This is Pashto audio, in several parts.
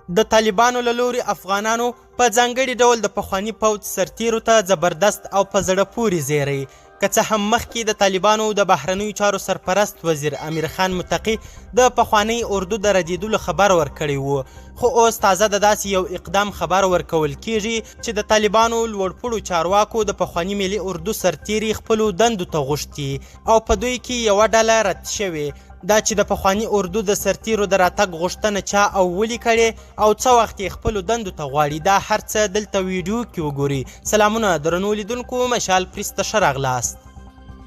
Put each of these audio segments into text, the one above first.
د طالبانو له لوري افغانانو په ځانګړي ډول د پخواني پوځ سرتیرو ته زبردست او په زړه پورې زیری که څه هم مخکې د طالبانو د بهرنیو چارو سرپرست وزیر امیر خان متقي د پخواني اردو د ردېدلو خبر ورکړی و، خو اوس تازه د داسې یو اقدام خبر ورکول کیږي چې د طالبانو لوړپوړو چارواکو د پخواني ملي اردو سرتیري خپلو دندو ته غوښتي او په دوی کې یوه ډله رد شوې. دا چې د پخواني اردو د سرتیرو د راتګ غوښتنه چا او ولې کړې او څه وخت یې خپلو دندو ته غواړي، دا هر څه دلته ویډیو کې وګورئ. سلامونه درنو لیدونکو، مشال پریس ته ښه راغلاست.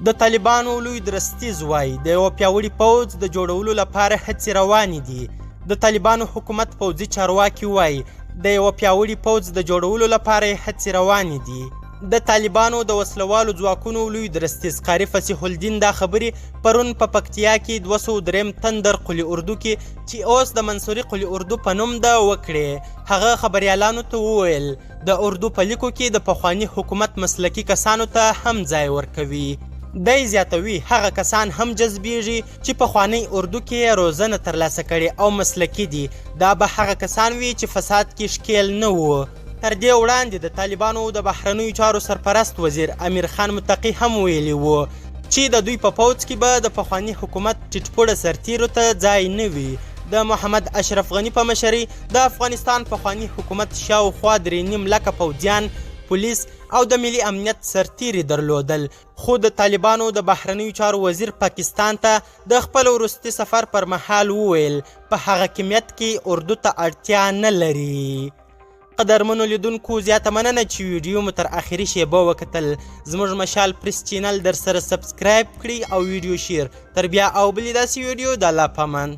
د طالبانو لوی درستیز وایي د یوه پیاوړي پوځ د جوړولو لپاره هڅې روانې دي. د طالبانو حکومت پوځي چارواکي وایي د یوه پیاوړي پوځ د جوړولو لپاره هڅې روانې دي. د طالبانو د وسلوالو ځواکونو لوی درستیز قاري فصیح الدین دا خبرې پرون په پکتیا کې 203 تندر قلي اردو کې چې اوس د منصوري قلي اردو په نوم ده وکړې. هغه خبریالانو ته وویل د اردو په لیکو کې د پخواني حکومت مسلکي کسانو ته هم ځای ورکوي. دی زیاتوي هغه کسان هم جذبیږي چې پخوانی اردو کې روزنه ترلاسه کړي او مسلکي دي. دا به هغه کسان وي چې فساد کې ښکیل نه وو. تر دې وړاندې د طالبانو د بهرنیو چارو سرپرست وزیر امیر خان متقي هم ویلي وو چې د دوی په پوځ کې به د پخواني حکومت ټیټپوړه سرتیرو ته ځای نه وي. د محمد اشرف غني په مشرۍ د افغانستان پخواني حکومت شاوخوا 3.5 لکه پوځیان، پولیس او د ملي امنیت سرتیري درلودل، خو د طالبانو د بهرنیو چارو وزیر پاکستان ته د خپل وروستي سفر پر مهال وویل په هغه کمیت کې اردو ته اړتیا نه لري. قدرمنو لیدونکو، زیاته مننه چې ویډیو مو تر اخري شیبه وکتل. زموږ مشال پریس چینل در سره سبسکرایب کړئ او ویډیو شیر. تر بیا او بلې داسې ویډیو د الله په امان.